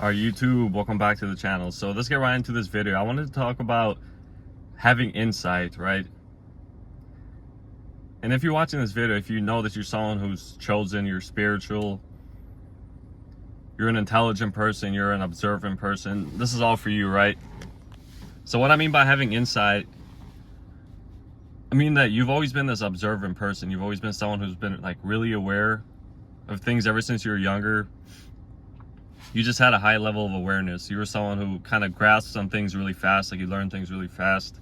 Our YouTube, welcome back to the channel. So let's get right into this video. I wanted to talk about having insight, right? And if you're watching this video, if you know that you're someone who's chosen, you're spiritual, you're an intelligent person, you're an observant person, this is all for you, right? So what I mean by having insight, I mean that you've always been this observant person. You've always been someone who's been like really aware of things ever since you were younger. You just had a high level of awareness. You were someone who kind of grasped on things really fast, like you learned things really fast.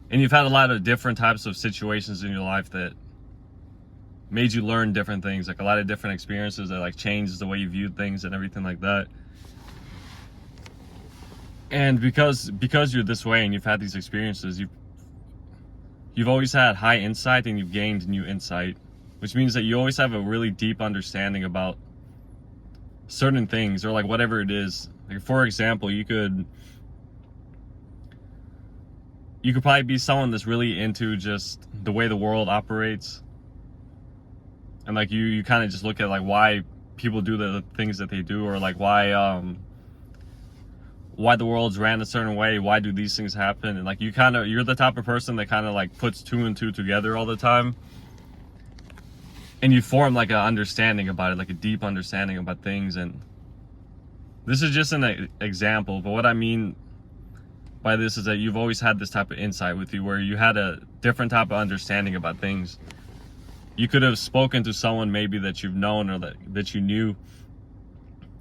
And you've had a lot of different types of situations in your life that made you learn different things, like a lot of different experiences that like changed the way you viewed things and everything like that. And because you're this way and you've had these experiences, you've always had high insight and you've gained new insight, which means that you always have a really deep understanding about certain things, or like whatever it is. Like for example, you could probably be someone that's really into just the way the world operates, and like you kind of just look at like why people do the things that they do, or like why the world's ran a certain way, why do these things happen, and like you're the type of person that kind of like puts two and two together all the time, and you form like an understanding about it, like a deep understanding about things. And this is just an example, but what I mean by this is that you've always had this type of insight with you, where you had a different type of understanding about things. You could have spoken to someone maybe that you've known, or that you knew.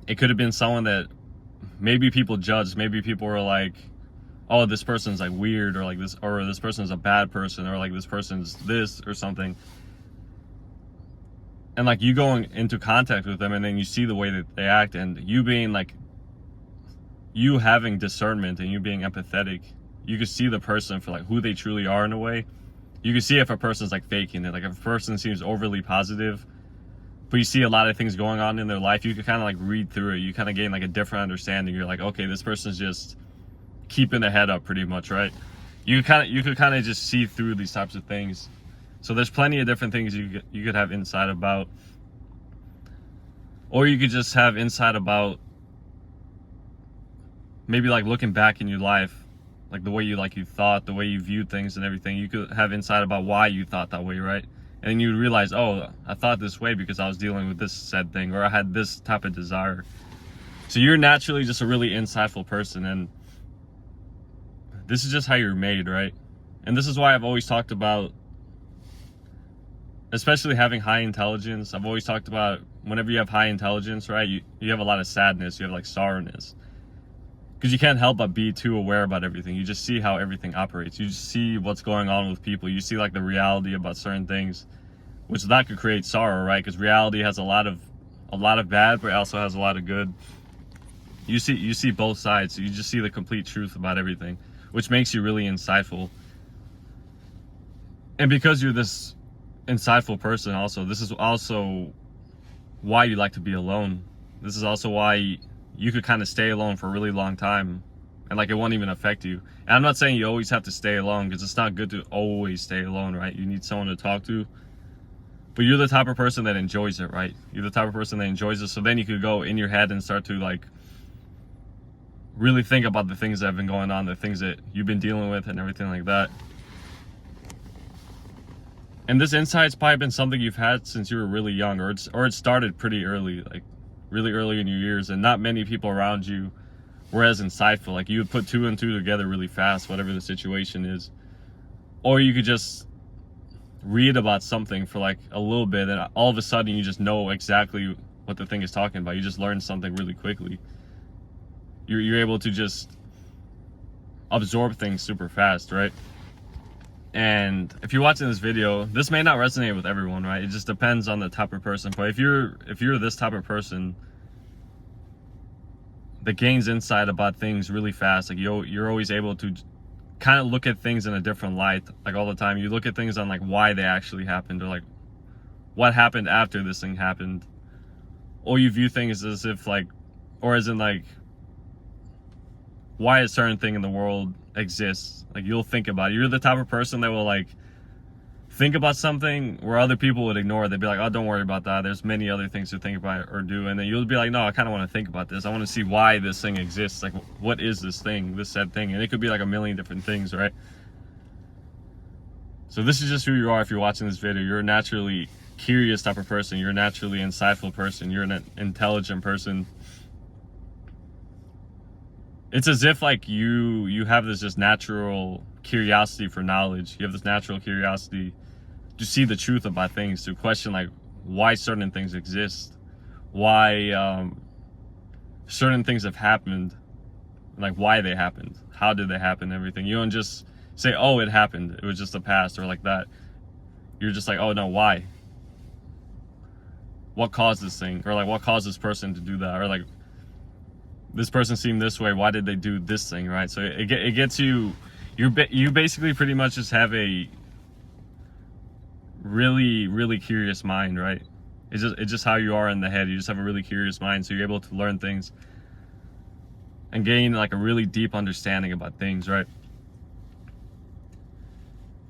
It could have been someone that maybe people judged. Maybe people were like, oh, this person's like weird, or like this person's a bad person, or like this person's this or something. And like you going into contact with them, and then you see the way that they act, and you being like, you having discernment and you being empathetic, you could see the person for like who they truly are in a way. You can see if a person's like faking it. Like if a person seems overly positive, but you see a lot of things going on in their life, you could kind of like read through it. You kind of gain like a different understanding. You're like, okay, this person's just keeping their head up pretty much, right? You could kind of just see through these types of things. So there's plenty of different things you could have insight about. Or you could just have insight about maybe like looking back in your life, like the way you thought, the way you viewed things and everything. You could have insight about why you thought that way, right? And then you would realize, oh, I thought this way because I was dealing with this said thing, or I had this type of desire. So you're naturally just a really insightful person, and this is just how you're made, right? And this is why I've always talked about, especially having high intelligence, I've always talked about whenever you have high intelligence, right, you have a lot of sadness, you have like sorrowness. Because you can't help but be too aware about everything. You just see how everything operates. You just see what's going on with people. You see like the reality about certain things, which that could create sorrow, right? Because reality has a lot of bad, but it also has a lot of good. You see both sides. So you just see the complete truth about everything, which makes you really insightful. And because you're this insightful person, also, this is also why you like to be alone. This is also why you could kind of stay alone for a really long time, and like it won't even affect you. And I'm not saying you always have to stay alone, because it's not good to always stay alone, right? You need someone to talk to. But you're the type of person that enjoys it, right? You're the type of person that enjoys it. So then you could go in your head and start to like really think about the things that have been going on, the things that you've been dealing with and everything like that. And this insight's probably been something you've had since you were really young, or it started pretty early, like really early in your years, and not many people around you were as insightful. Like you would put two and two together really fast, whatever the situation is. Or you could just read about something for like a little bit, and all of a sudden you just know exactly what the thing is talking about. You just learn something really quickly. You're able to just absorb things super fast, right? And if you're watching this video, this may not resonate with everyone, right? It just depends on the type of person. But if you're this type of person that gains insight about things really fast, like you're always able to kind of look at things in a different light, like all the time. You look at things on like why they actually happened, or like what happened after this thing happened. Or you view things as if like, or as in like, why a certain thing in the world exists. Like you'll think about it. You're the type of person that will like think about something where other people would ignore it. They'd be like, oh, don't worry about that. There's many other things to think about or do. And then you'll be like, no, I kind of want to think about this. I want to see why this thing exists. Like, what is this thing, this said thing? And it could be like a million different things, right? So this is just who you are if you're watching this video. You're a naturally curious type of person. You're a naturally insightful person. You're an intelligent person. It's as if like you have this just natural curiosity for knowledge. You have this natural curiosity to see the truth about things, to question like why certain things exist, why certain things have happened, like why they happened, how did they happen, everything. You don't just say, oh, it happened, it was just the past, or like that. You're just like, oh no, why? What caused this thing? Or like, what caused this person to do that? Or like, this person seemed this way, why did they do this thing, right? So it gets you, you basically pretty much just have a really curious mind, right? It's just how you are in the head. You just have a really curious mind, so you're able to learn things and gain like a really deep understanding about things, right?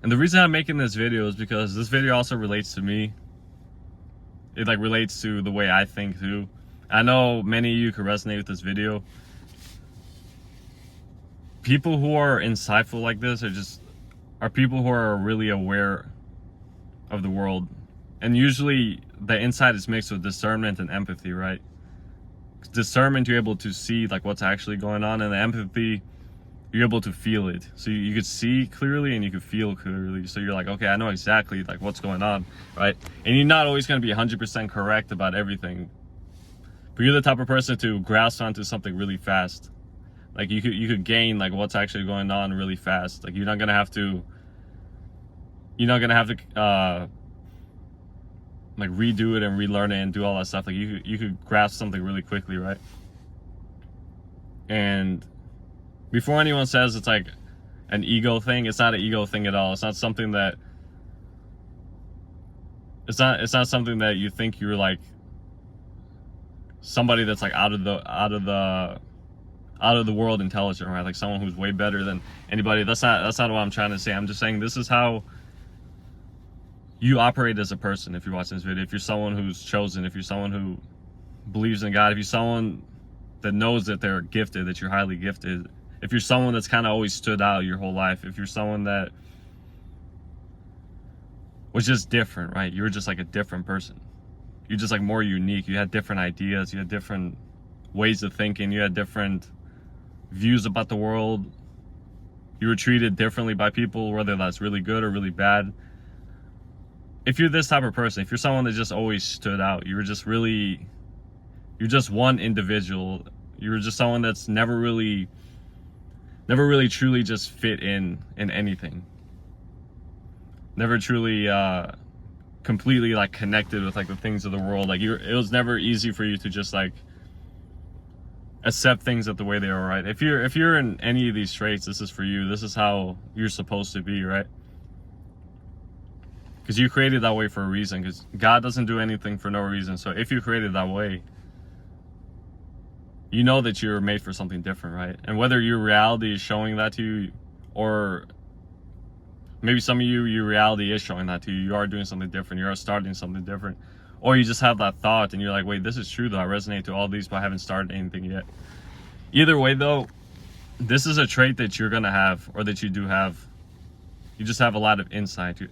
And the reason I'm making this video is because this video also relates to me. It like relates to the way I think too. I know many of you could resonate with this video. People who are insightful like this are people who are really aware of the world. And usually the insight is mixed with discernment and empathy, right? Discernment, you're able to see like what's actually going on, and the empathy, you're able to feel it. So you could see clearly and you could feel clearly. So you're like, okay, I know exactly like what's going on, right? And you're not always going to be 100% correct about everything. But you're the type of person to grasp onto something really fast. Like you could gain like what's actually going on really fast. Like you're not gonna have to like redo it and relearn it and do all that stuff. Like you could grasp something really quickly, right? And before anyone says it's like an ego thing, it's not an ego thing at all. It's not something that it's not something that you think you're like somebody that's like out of the world intelligent, right? Like someone who's way better than anybody. That's not what I'm trying to say. I'm just saying this is how you operate as a person. If you're watching this video, if you're someone who's chosen, if you're someone who believes in God, if you're someone that knows that they're gifted, that you're highly gifted, if you're someone that's kind of always stood out your whole life, if you're someone that was just different, right? You were just like a different person. You're just like more unique. You had different ideas. You had different ways of thinking. You had different views about the world. You were treated differently by people, whether that's really good or really bad. If you're this type of person, if you're someone that just always stood out, you're just one individual. You were just someone that's never really truly just fit in anything. Never truly completely like connected with like the things of the world. Like it was never easy for you to just like accept things the way they are, right? If you're in any of these traits, this is for you. This is how you're supposed to be, right? Because you created that way for a reason. Because God doesn't do anything for no reason. So if you created that way, you know that you're made for something different, right? And whether your reality is showing that to you, or maybe some of you, your reality is showing that to you. You are doing something different. You are starting something different. Or you just have that thought and you're like, wait, this is true though. I resonate to all these, but I haven't started anything yet. Either way though, this is a trait that you're going to have, or that you do have. You just have a lot of insight.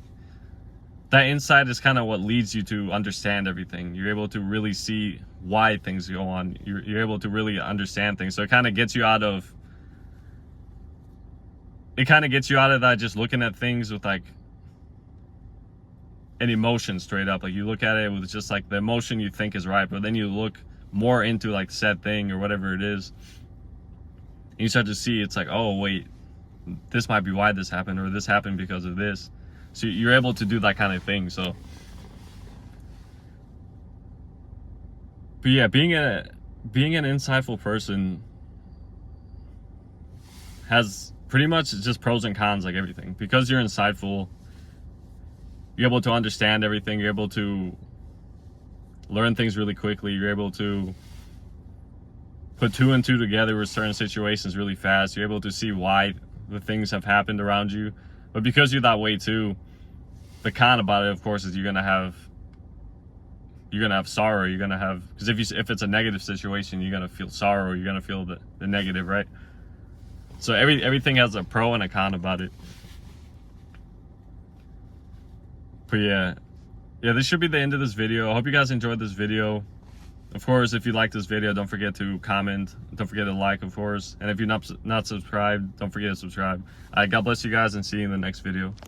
That insight is kind of what leads you to understand everything. You're able to really see why things go on. You're able to really understand things. So it kind of gets you out of that just looking at things with like an emotion straight up. Like you look at it with just like the emotion you think is right, but then you look more into like said thing or whatever it is, and you start to see it's like, oh wait, this might be why this happened, or this happened because of this. So you're able to do that kind of thing. So but yeah, being an insightful person has pretty much just pros and cons like everything. Because you're insightful, you're able to understand everything. You're able to learn things really quickly. You're able to put two and two together with certain situations really fast. You're able to see why the things have happened around you. But because you're that way too, the con about it, of course, is you're gonna have sorrow. You're gonna have, because if it's a negative situation, you're gonna feel sorrow. You're gonna feel the negative, right? So everything has a pro and a con about it. But yeah, this should be the end of this video. I hope you guys enjoyed this video. Of course, if you like this video, don't forget to comment. Don't forget to like, of course. And if you're not subscribed, don't forget to subscribe. God bless you guys, and see you in the next video.